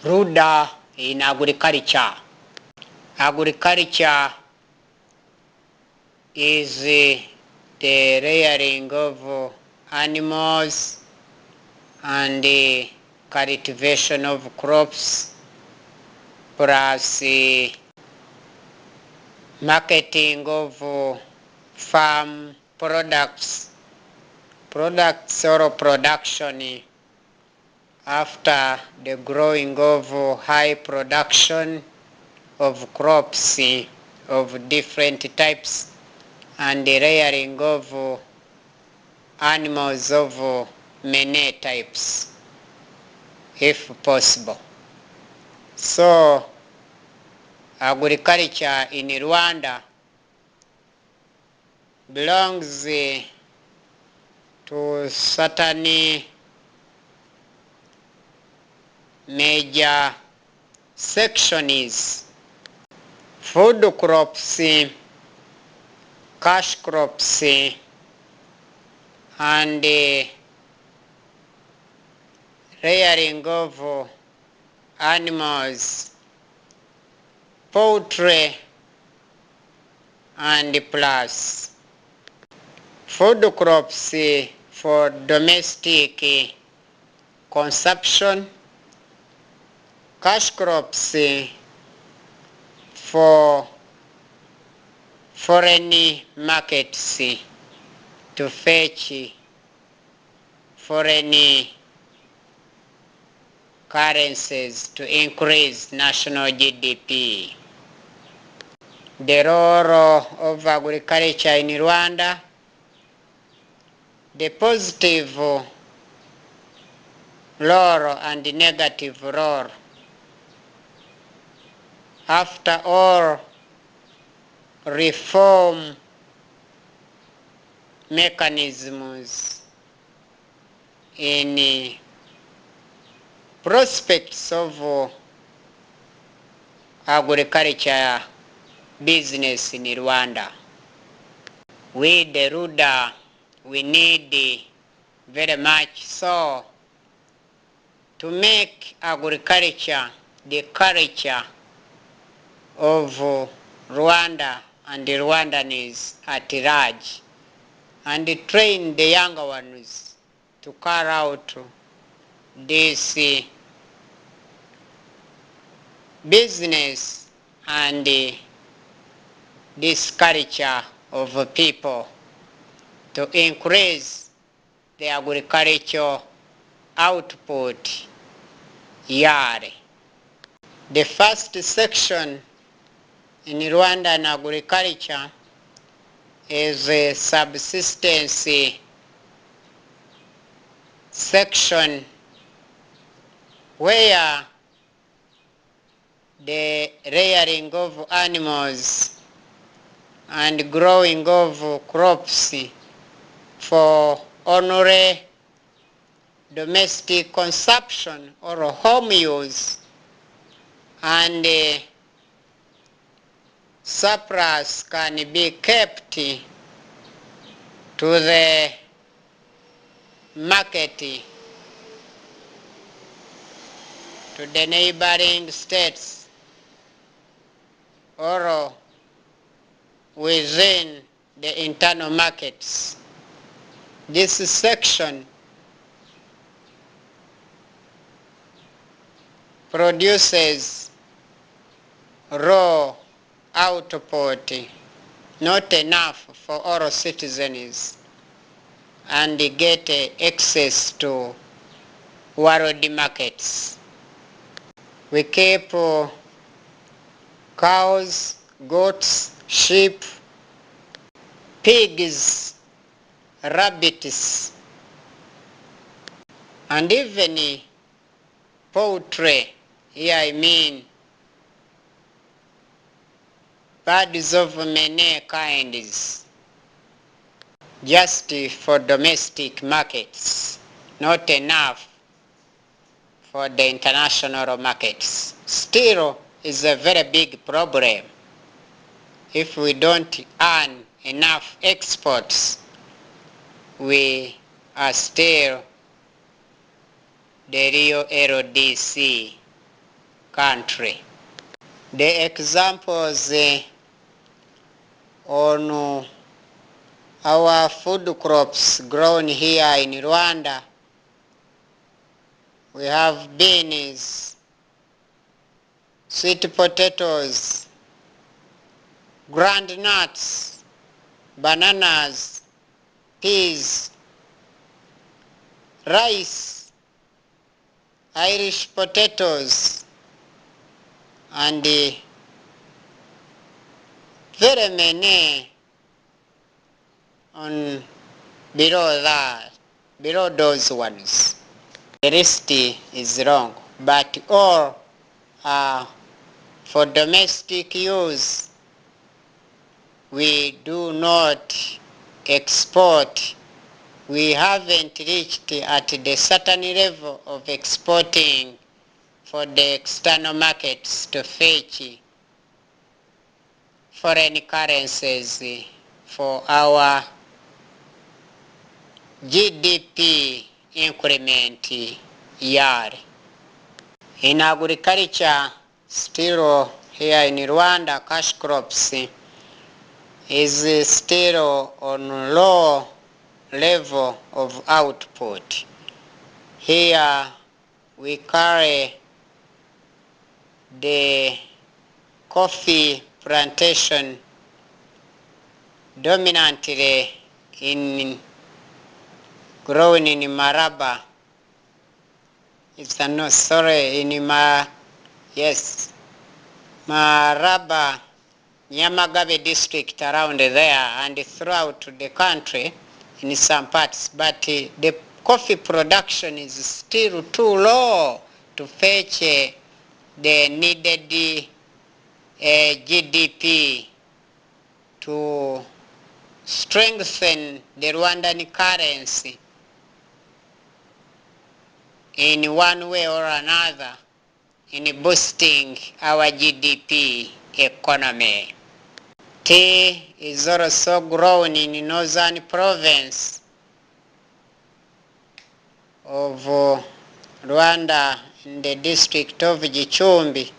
RWANDA in agriculture. Agriculture is the rearing of animals and the cultivation of crops plus marketing of farm products or production after the growing of high production of crops of different types and the rearing of animals of many types if possible. So agriculture in Rwanda belongs to certain major sections: food crops, cash crops, and rearing of animals, poultry, and plus food crops for domestic consumption, cash crops for foreign markets to fetch foreign currencies to increase national GDP. The role of agriculture in Rwanda: the positive role and the negative role. After all reform mechanisms in prospects of agriculture business in Rwanda, we the RWANDA, we need very much so to make agriculture the culture of Rwanda and the Rwandans at large, and train the younger ones to carry out this business and this culture of people to increase the agricultural output yearly. The first section in Rwandan agriculture is a subsistence section where the rearing of animals and growing of crops for only domestic consumption or home use, and surplus can be kept to the market, to the neighboring states, or within the internal markets. This section produces raw output not enough for all citizens and get access to world markets. We keep cows, goats, sheep, pigs, rabbits, and even poultry. Here I mean birds of many kinds, just for domestic markets, not enough for the international markets. Still is a very big problem. If we don't earn enough exports, we are still the real LDC country. The examples on our food crops grown here in Rwanda, we have beans, sweet potatoes, groundnuts, bananas, peas, rice, Irish potatoes, and very many on below that, below those ones. The list is long, but all are for domestic use. We do not export. We haven't reached at the certain level of exporting for the external markets to fetch foreign currencies for our GDP increment year. In agriculture, still here in Rwanda, cash crops is still on low level of output. Here we carry the coffee plantation dominantly grown in Maraba. It's no, sorry, in Maraba, Nyamagabe district around there and throughout the country in some parts, but the coffee production is still too low to fetch the needed GDP to strengthen the Rwandan currency in one way or another in boosting our GDP economy. Tea is also grown in northern province of Rwanda in the district of Gicumbi,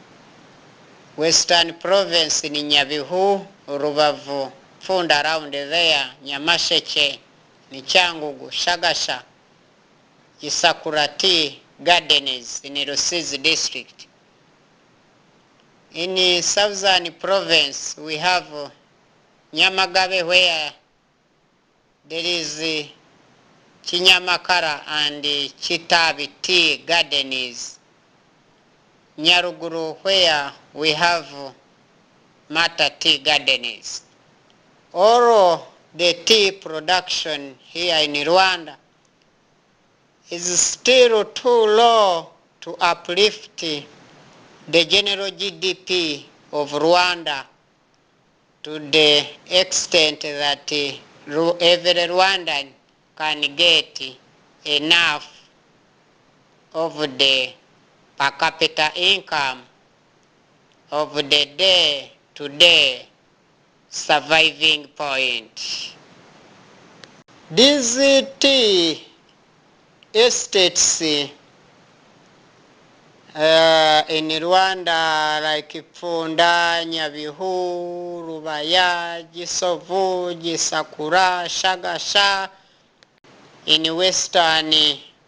western province in Nyabihu, Rubavu, Funda around there, Nyamasheke, Nichangugu, Shagasha, Isakura tea gardens in Rusizi district. In southern province we have Nyamagabe, where there is Chinyamakara and Chitabi tea gardens. Nyaruguru, where we have Mata tea gardens. All the tea production here in Rwanda is still too low to uplift the general GDP of Rwanda to the extent that every Rwandan can get enough of the per capita income of the day-to-day surviving point. These tea estates in Rwanda, like Funda, Nyabihu, Rubaya, Gisovu, Gisakura, Shagasha, in western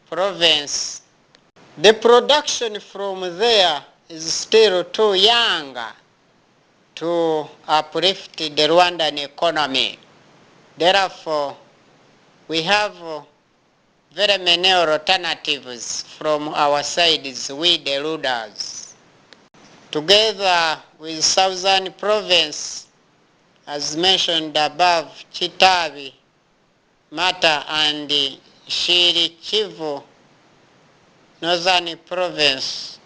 province, the production from there is still too young to uplift the Rwandan economy. Therefore, we have very many alternatives from our sides, we the rulers. Together with southern province, as mentioned above, Chitabi, Mata and Shiri Chivu, northern province,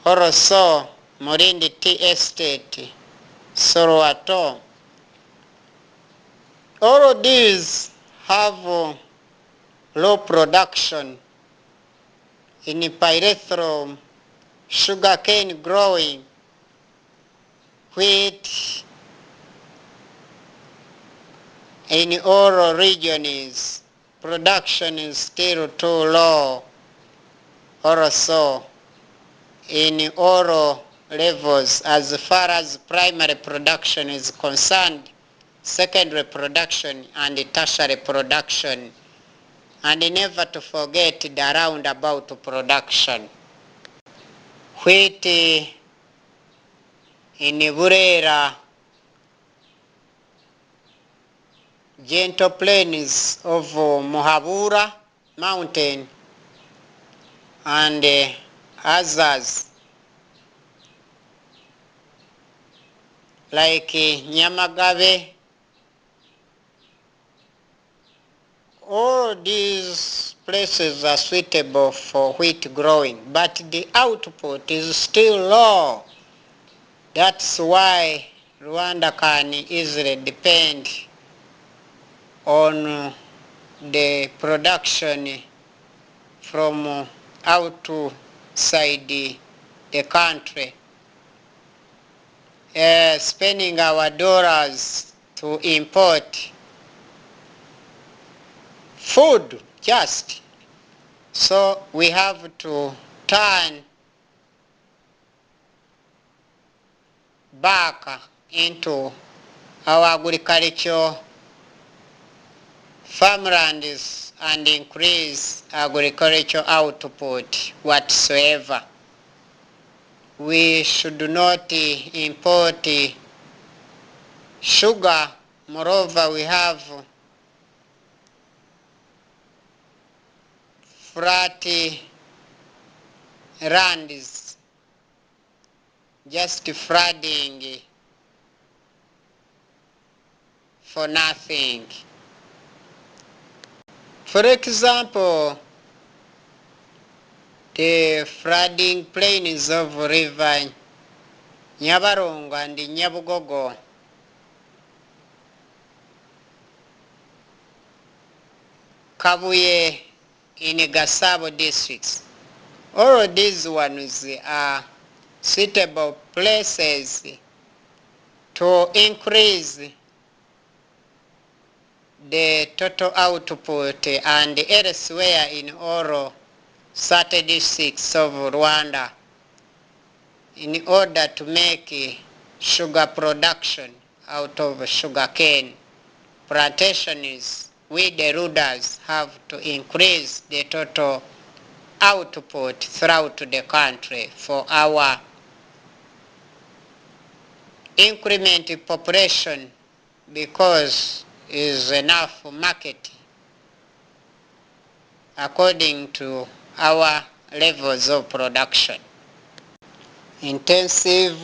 also Morindi Tea Estate, Sorwato. All of these have low production in pyrethrum, sugarcane growing, wheat. In all regions, production is still too low also. in all levels as far as primary production is concerned, secondary production and tertiary production, and never to forget the roundabout production. Wheat in Burera, gentle plains of Muhabura mountain, and others like Nyamagabe. All these places are suitable for wheat growing, but the output is still low. That's why Rwanda can easily depend on the production from outside the country, spending our dollars to import food just. So we have to turn back into our agricultural farmlands and increase agricultural output whatsoever. We should not import sugar. Moreover, we have flat lands, just flooding for nothing. For example, the flooding plains of river Nyabarongo and Nyabugogo, Kabuye in Gasabo districts. All of these ones are suitable places to increase the total output, and elsewhere in all 30 districts of Rwanda, in order to make sugar production out of sugar cane plantations. We the rulers have to increase the total output throughout the country for our increment population, because is enough market according to our levels of production. Intensive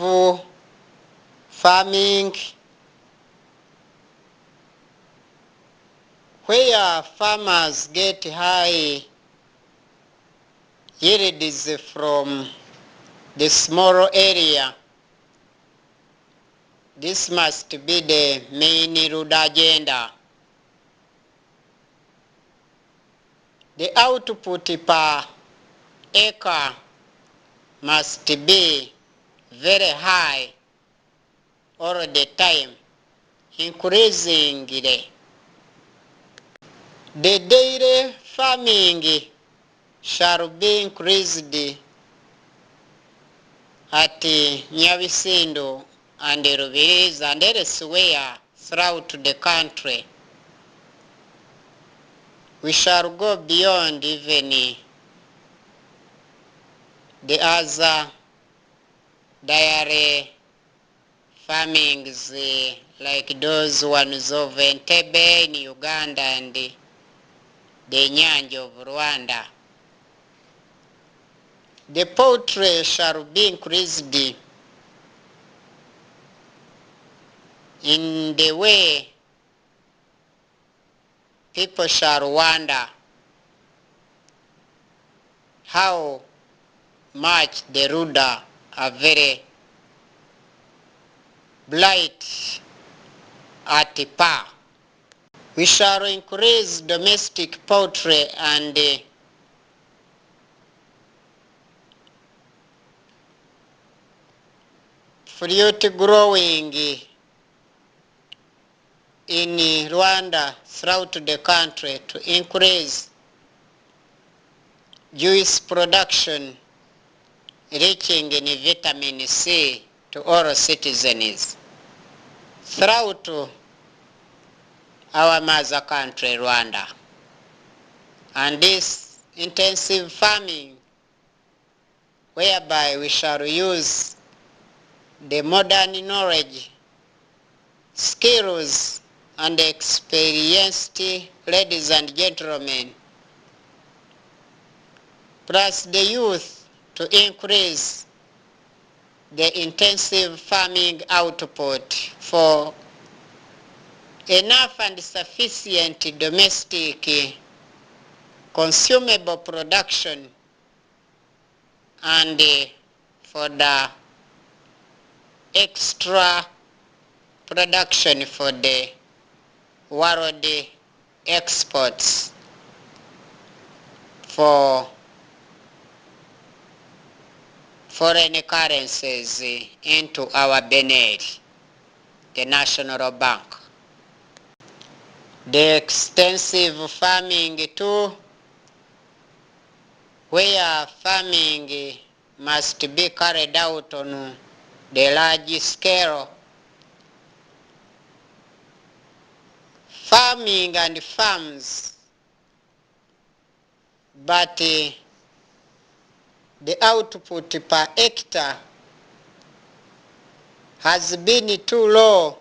farming, where farmers get high yields from the small area. This must be the main road agenda. The output per acre must be very high all the time, increasing the daily farming shall be increased at Nyabisindo and Rubirizi and elsewhere throughout the country. We shall go beyond even the other dairy farmings like those ones of Entebbe in Uganda and the Nyanja of Rwanda. The poultry shall be increased in the way people shall wonder how much the ruler are very blight at par. We shall increase domestic poultry and fruit growing in Rwanda throughout the country to increase juice production reaching in vitamin C to all citizens throughout our mother country, Rwanda. And this intensive farming, whereby we shall use the modern knowledge, skills, and experienced ladies and gentlemen, plus the youth, to increase the intensive farming output for enough and sufficient domestic consumable production, and for the extra production for the world exports for foreign currencies into our BNL, the National Bank. The extensive farming too, where farming must be carried out on the large scale. Farming and farms, but the output per hectare has been too low,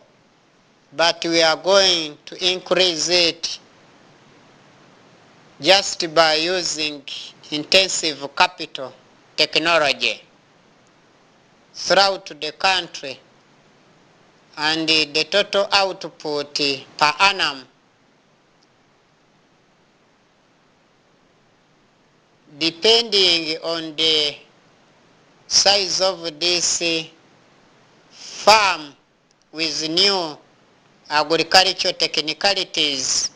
but we are going to increase it just by using intensive capital technology throughout the country, and the total output per annum depending on the size of this farm with new agricultural technicalities,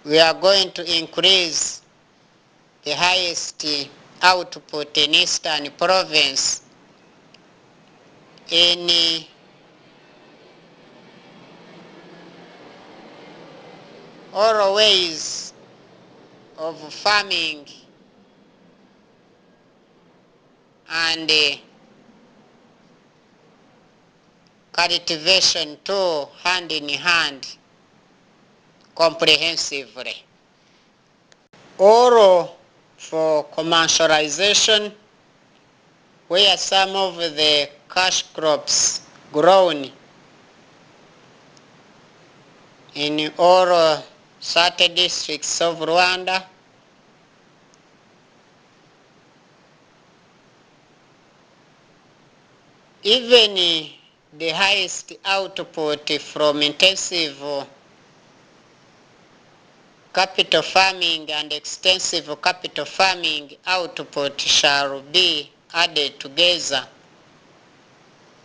we are going to increase the highest output in Eastern Province in all ways of farming and cultivation too, hand in hand, comprehensively. Or for commercialization, where some of the cash crops grown in all certain districts of Rwanda, even the highest output from intensive capital farming and extensive capital farming output shall be added together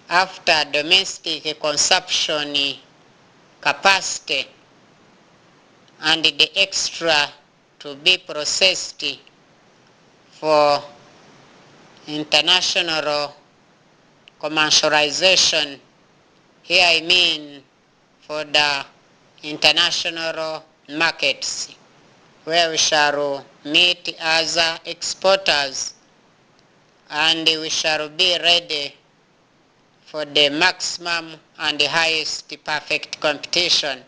after domestic consumption capacity, and the extra to be processed for international commercialization. Here I mean for the international markets, where we shall meet other exporters and we shall be ready for the maximum and the highest perfect competition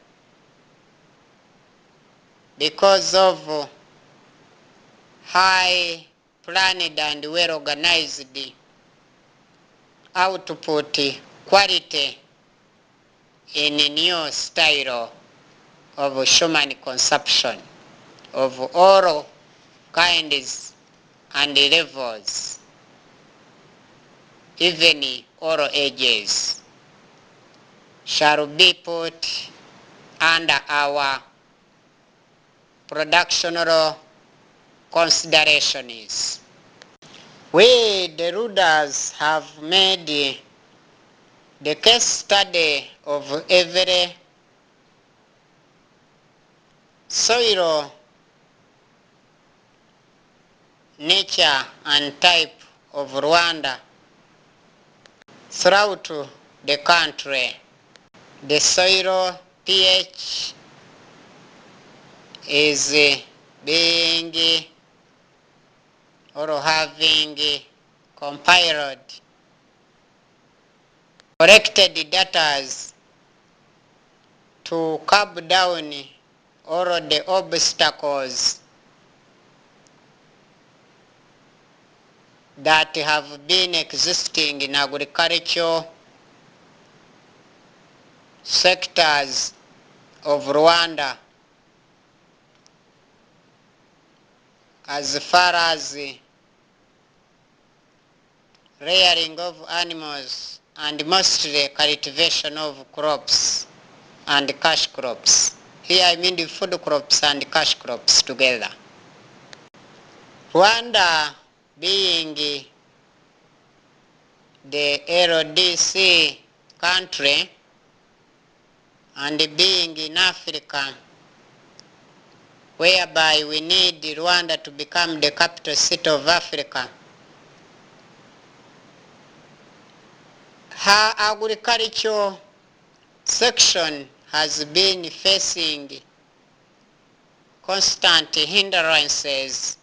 because of high planned and well organized output quality in a new style of human consumption of all kinds and levels, even all ages, shall be put under our productional considerations. We, the rulers, have made the case study of every soil, nature, and type of Rwanda throughout the country. The soil pH is being or having compiled collected data to curb down all the obstacles that have been existing in agricultural sectors of Rwanda, as far as rearing of animals and mostly cultivation of crops and cash crops. Here I mean the food crops and cash crops together. Rwanda being the LDC country and being in Africa, whereby we need Rwanda to become the capital city of Africa, her agricultural section has been facing constant hindrances,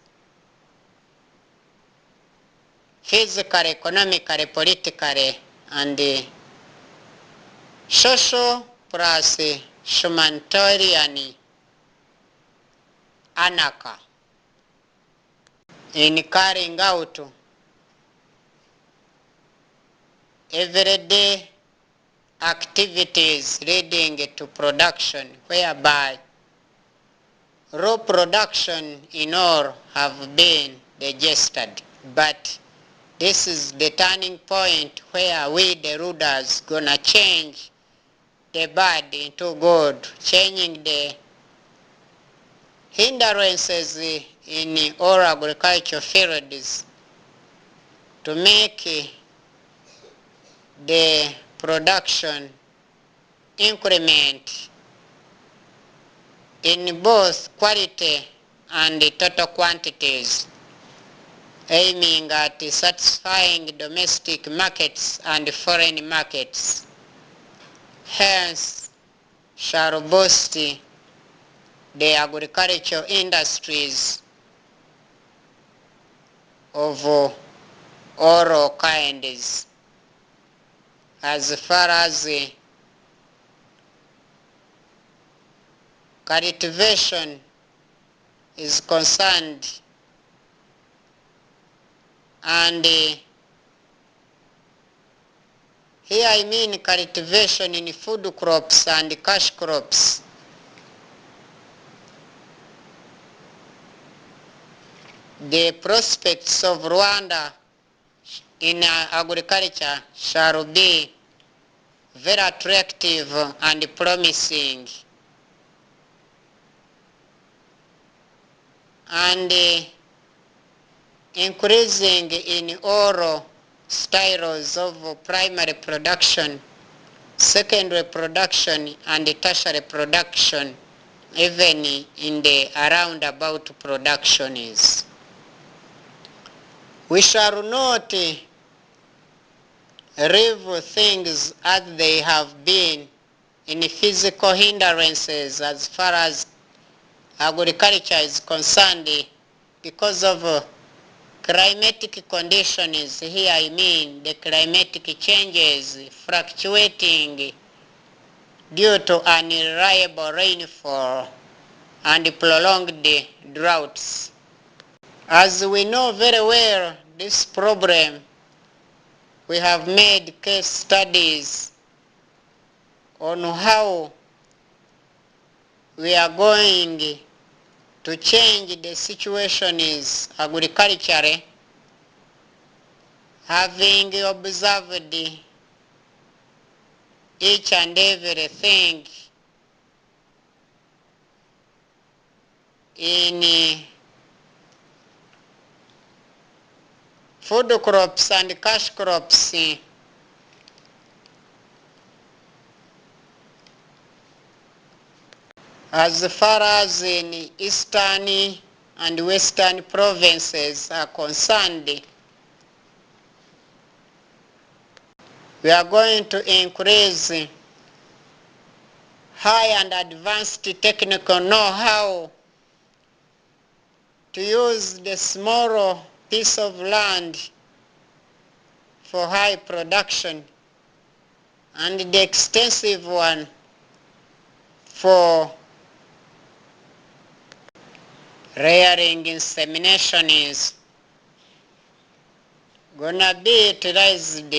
physically, economically, politically, and social plus humanitarian anarchy in carrying out everyday activities leading to production, whereby raw production in all have been digested. But this is the turning point where we the rulers gonna change the bad into good, changing the hindrances in all agricultural fields to make the production increment in both quality and total quantities, aiming at satisfying domestic markets and foreign markets. Hence, shall boost the agricultural industries of all kinds. As far as cultivation is concerned, and here I mean cultivation in food crops and cash crops, the prospects of Rwanda in agriculture shall be very attractive and promising, and increasing in all styles of primary production, secondary production, and tertiary production, even in the around about production is. We shall not leave things as they have been in physical hindrances as far as agriculture is concerned because of climatic conditions. Here I mean the climatic changes fluctuating due to unreliable rainfall and prolonged droughts. As we know very well this problem, we have made case studies on how we are going to change the situation is agriculture, having observed each and everything in food crops and cash crops. As far as in eastern and western provinces are concerned, we are going to increase high and advanced technical know-how to use the small piece of land for high production and the extensive one for rearing insemination is gonna be utilized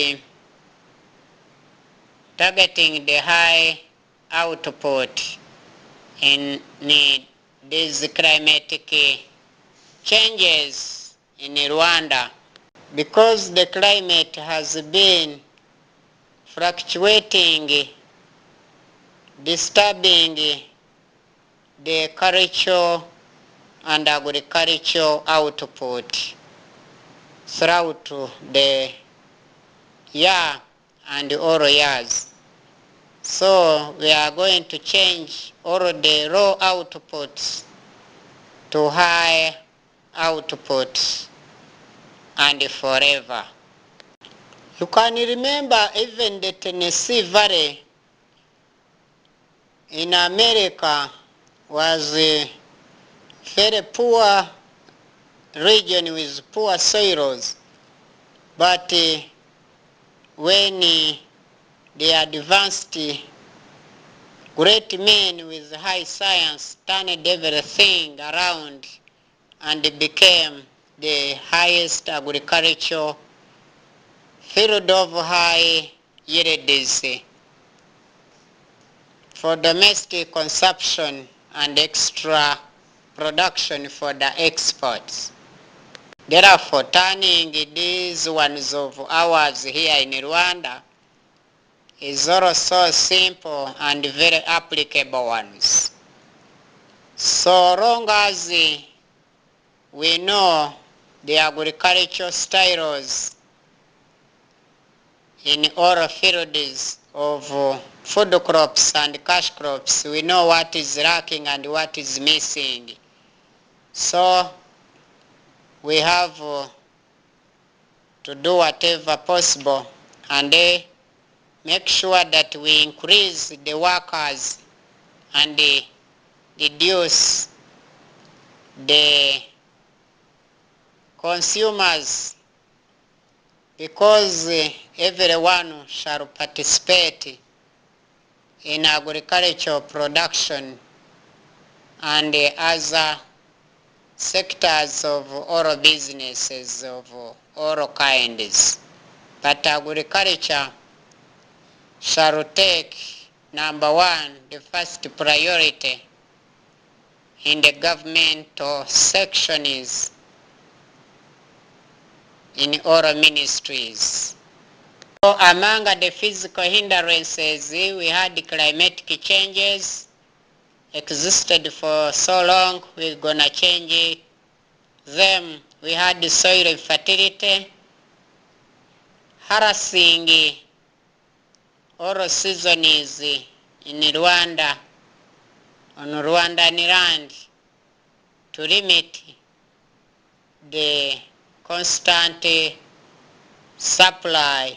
targeting the high output in these climatic changes in Rwanda, because the climate has been fluctuating, disturbing the cultural and agricultural output throughout the year and all years. So we are going to change all the low outputs to high outputs and forever. You can remember even the Tennessee Valley in America was a very poor region with poor soils, but when the advanced great men with high science turned everything around and became the highest agricultural field of high yields for domestic consumption and extra production for the exports. Therefore, turning these ones of ours here in Rwanda is also simple and very applicable ones. So long as we know the agricultural styles in all fields of food crops and cash crops, we know what is lacking and what is missing. So we have to do whatever possible and make sure that we increase the workers and reduce the consumers, because everyone shall participate in agricultural production and other sectors of all businesses of all kinds. But agriculture shall take number one, the first priority in the governmental sections in all ministries. So among the physical hindrances, we had climatic changes existed for so long, we're gonna change them. We had the soil infertility, harassing all seasons in Rwanda, on Rwandan land, to limit the constant supply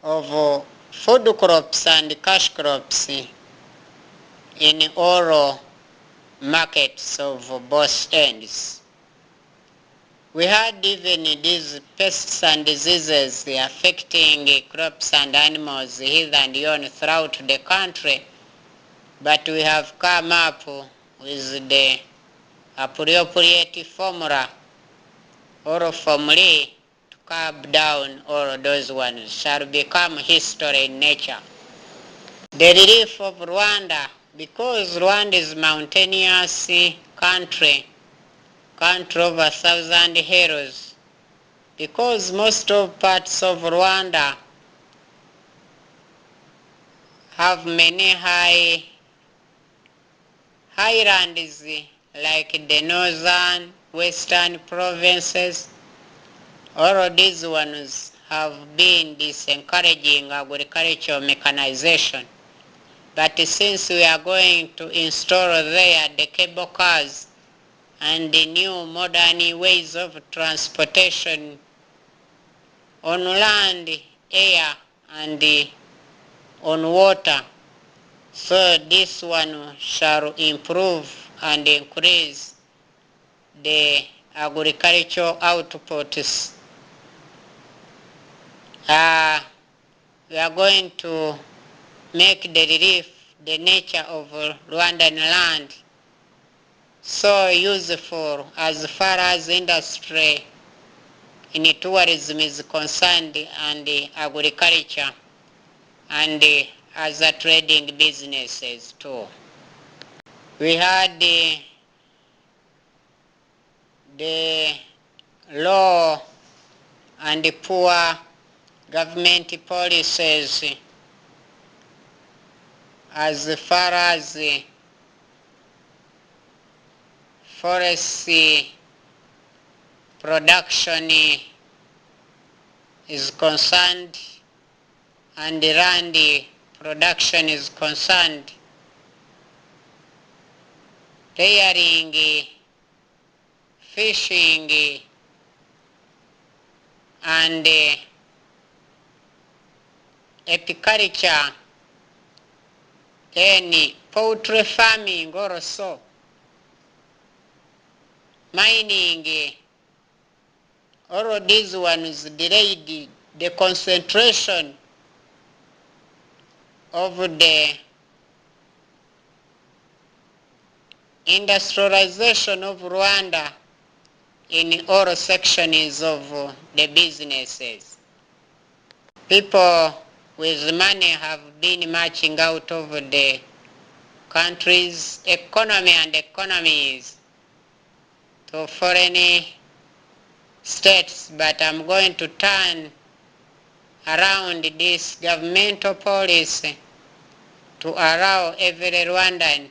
of food crops and cash crops in all markets of both ends. We had even these pests and diseases affecting crops and animals here and yon throughout the country, but we have come up with the appropriate formula or formulae to curb down all those ones, shall become history in nature. The relief of Rwanda, because Rwanda is mountainous country of 1,000 hills, because most of parts of Rwanda have many highlands like the northern, western provinces. All of these ones have been disencouraging agricultural mechanization. But since we are going to install there the cable cars and the new modern ways of transportation on land, air, and on water, so this one shall improve and increase the agricultural outputs. We are going to make the relief, the nature of Rwandan land so useful as far as industry in tourism is concerned, and agriculture, and as a trading businesses too. We had the low and poor government policies as far as forest production is concerned and land production is concerned. Rearing, fishing, and apiculture, then poultry farming also, mining, all of these ones delayed the concentration of the industrialization of Rwanda in all sections of the businesses. People with money have been marching out of the country's economy and economies to foreign states, but I'm going to turn around this governmental policy to allow every Rwandan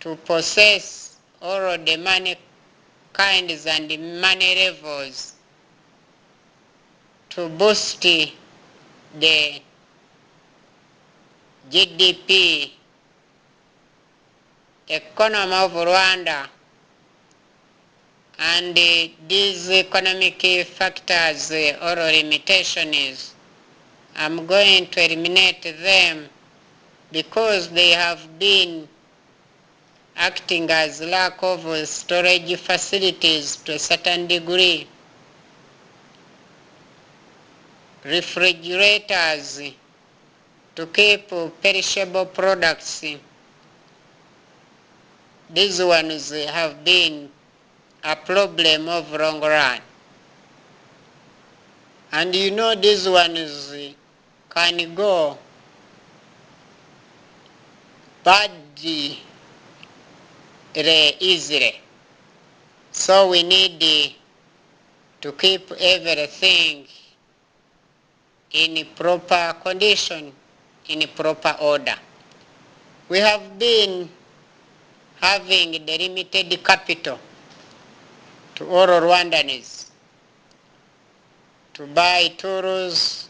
to possess all of the money kinds and the money levels to boost the GDP economy of Rwanda. And these economic factors or limitations, I'm going to eliminate them because they have been acting as lack of storage facilities to a certain degree. Refrigerators to keep perishable products. These ones have been a problem of long run. And you know these ones can go badly easily. So we need to keep everything in proper condition, in proper order. We have been having the limited capital to all Rwandans to buy tools,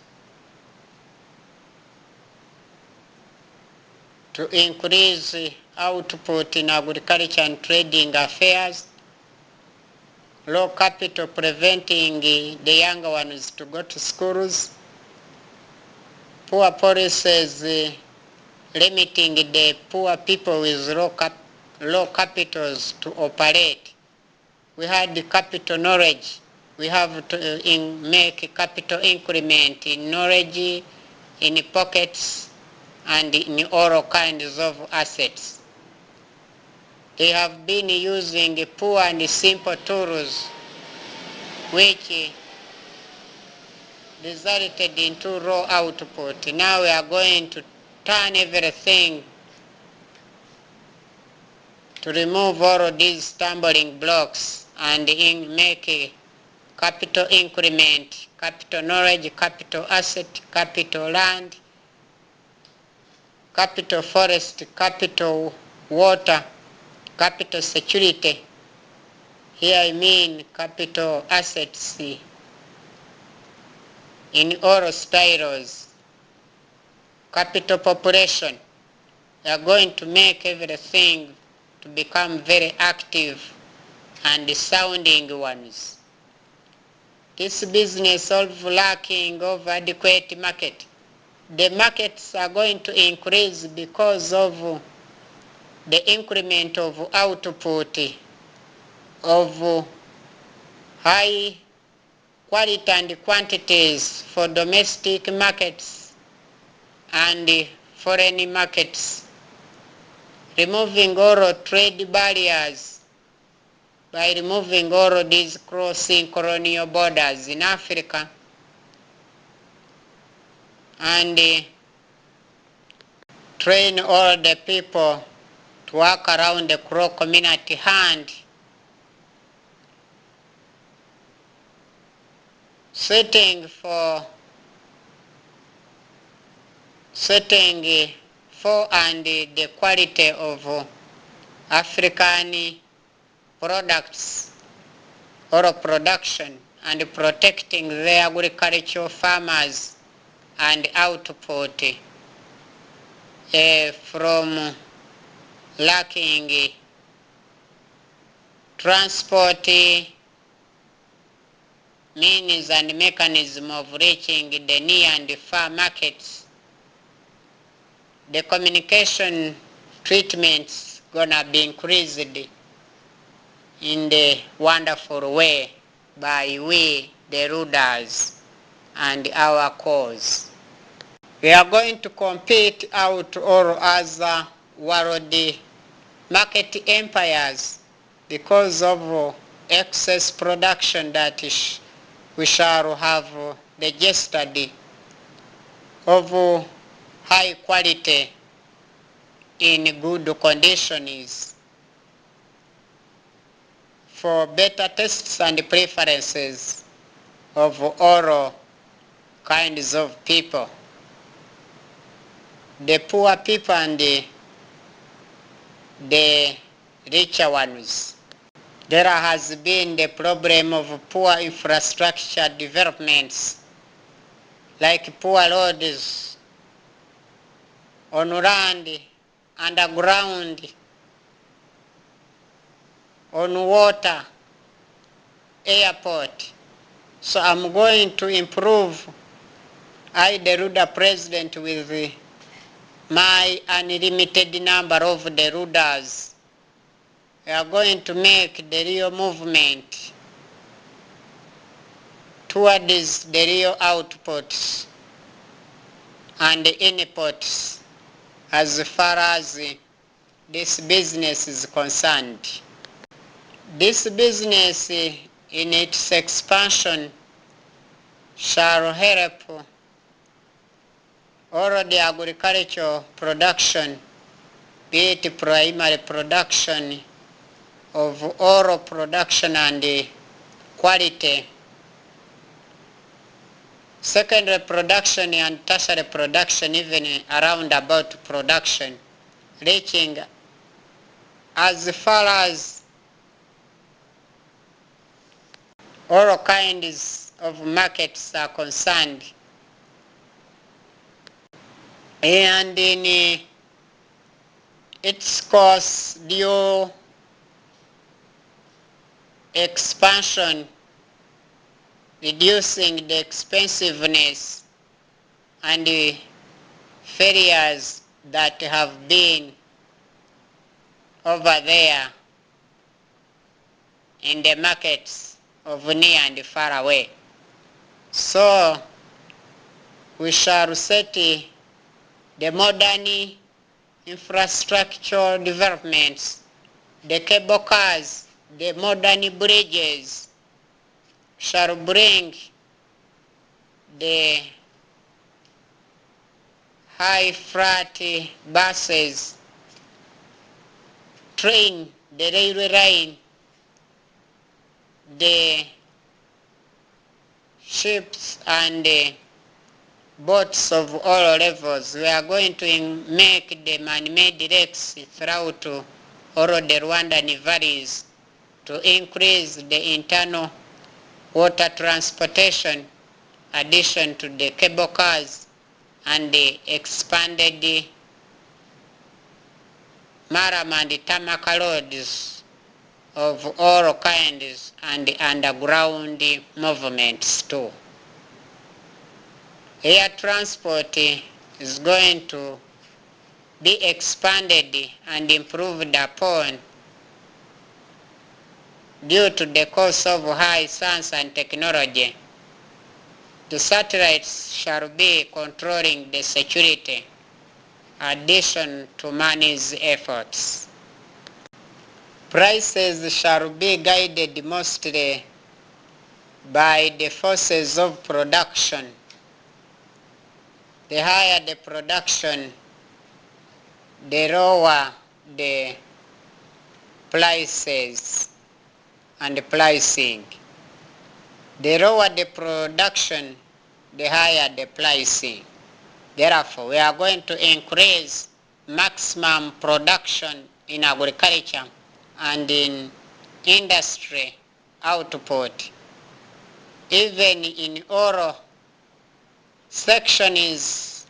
to increase output in agriculture and trading affairs, low capital preventing the younger ones to go to schools, poor policies limiting the poor people with low capitals to operate. We had the capital knowledge. We have to make capital increment in knowledge, in pockets, and in all kinds of assets. They have been using poor and simple tools which resulted into raw output. Now we are going to turn everything to remove all of these stumbling blocks and make a capital increment, capital knowledge, capital asset, capital land, capital forest, capital water, capital security. Here I mean capital assets in all styles, capital population. We are going to make everything to become very active and sounding ones. This business of lacking of adequate market. The markets are going to increase because of the increment of output of high quality and quantities for domestic markets and foreign markets, removing all trade barriers by removing all these crossing colonial borders in Africa, and train all the people to work around the Kro community hand, setting for and the quality of African products or production, and protecting their agricultural farmers and output from lacking transport means and mechanism of reaching the near and far markets. The communication treatments gonna be increased in the wonderful way by we, the rulers, and our cause. We are going to compete out all other world market empires because of excess production that we shall have registered of high quality in good conditions for better tastes and preferences of all kinds of people, the poor people and the richer ones. There has been the problem of poor infrastructure developments, like poor roads on land, underground, on water, airport. So I'm going to improve, I the Ruda president, with my unlimited number of the Rudas. We are going to make the real movement towards the real outputs and inputs as far as this business is concerned. This business in its expansion shall help all the agricultural production, be it primary production of oral production and quality, secondary production and tertiary production, even around about production, reaching as far as all kinds of markets are concerned. And in its course, due expansion, reducing the expensiveness and the failures that have been over there in the markets of near and far away. So we shall set the modern infrastructural developments, the cable cars, the modern bridges shall bring the high flat buses, train, the railway line, the ships and boats of all levels. We are going to make the man-made lakes throughout all the Rwandan valleys to increase the internal water transportation, addition to the cable cars and the expanded maram and tarmac roads of all kinds and underground movements too. Air transport is going to be expanded and improved upon due to the course of high science and technology. The satellites shall be controlling the security, addition to man's efforts. Prices shall be guided mostly by the forces of production. The higher the production, the lower the prices and pricing. The lower the production, the higher the pricing. Therefore, we are going to increase maximum production in agriculture and in industry output. Even in all sections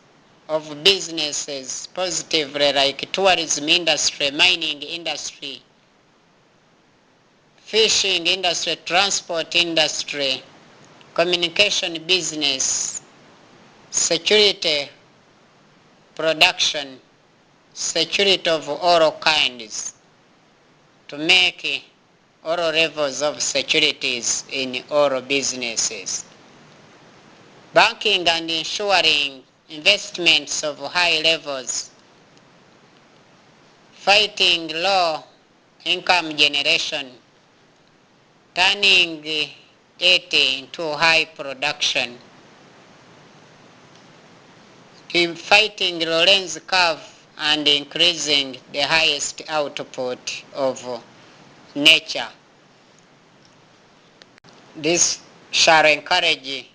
of businesses positively, like tourism industry, mining industry, fishing industry, transport industry, communication business, security production, security of all kinds, to make all levels of securities in all businesses. Banking and ensuring investments of high levels, fighting low income generation, turning it into high production, fighting Lorenz curve and increasing the highest output of nature. This shall encourage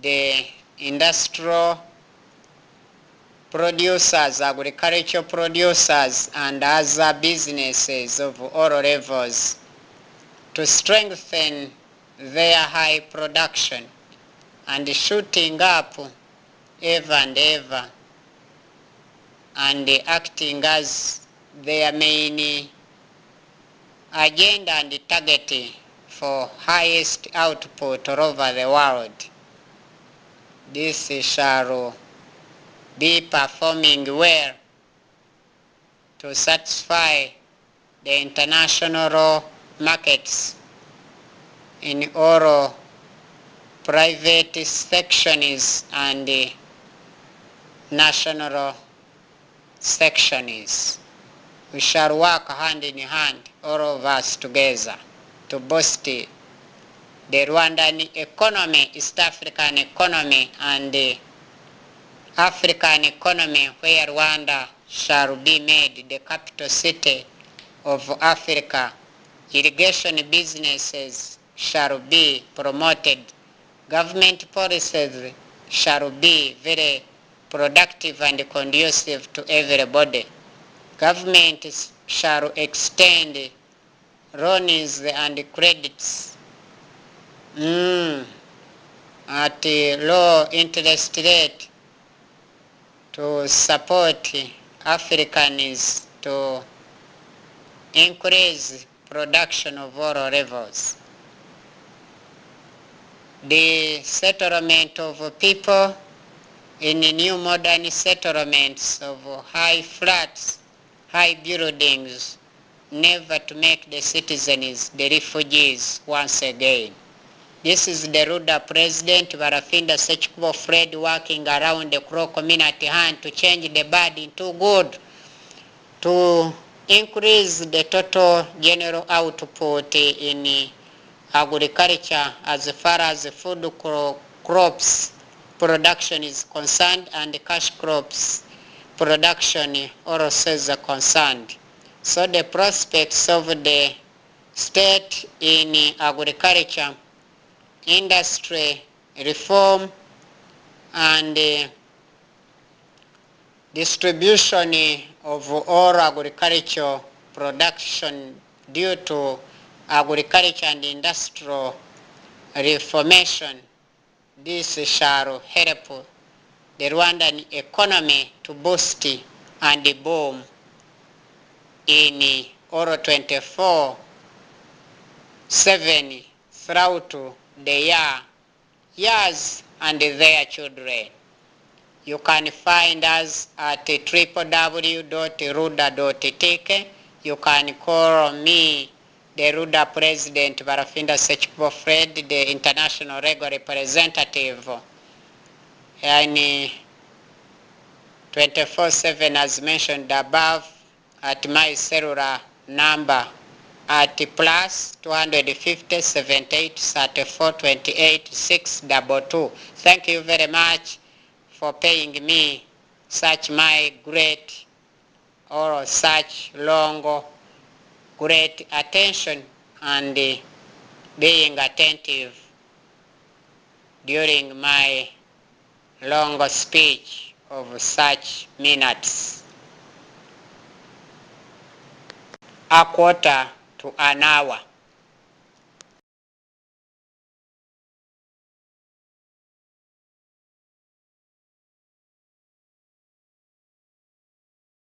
the industrial producers, agricultural producers, and other businesses of all levels to strengthen their high production and shooting up ever and ever, and acting as their main agenda and target for highest output all over the world. This shall be performing well to satisfy the international markets in all private sections and national sections. We shall work hand in hand, all of us together, to boost the Rwandan economy, East African economy, and the African economy, where Rwanda shall be made the capital city of Africa. Irrigation businesses shall be promoted. Government policies shall be very productive and conducive to everybody. Government shall extend loans and credits at a low interest rate to support Africans to increase production of all levels. The settlement of people in new modern settlements of high flats, high buildings, never to make the citizens the refugees once again. This is the Ruda President Barafinda Sechkubo Fred working around the Crow community hand to change the bad into good, to increase the total general output in agriculture as far as food crops production is concerned, and cash crops production also is concerned. So the prospects of the state in agriculture, industry reform, and distribution of all agricultural production due to agriculture and industrial reformation. This shall help the Rwandan economy to boost and boom in all 24/7 throughout the years and their children. You can find us at www.ruda.tk. You can call me the RUDA President Barafinda Sekikubo Fred, the International Legal Representative, and 24/7 as mentioned above, at my cellular number at plus 250 78 34 28 622. Thank you very much for paying me such my great or such long great attention and being attentive during my long speech of such minutes. A quarter to an hour.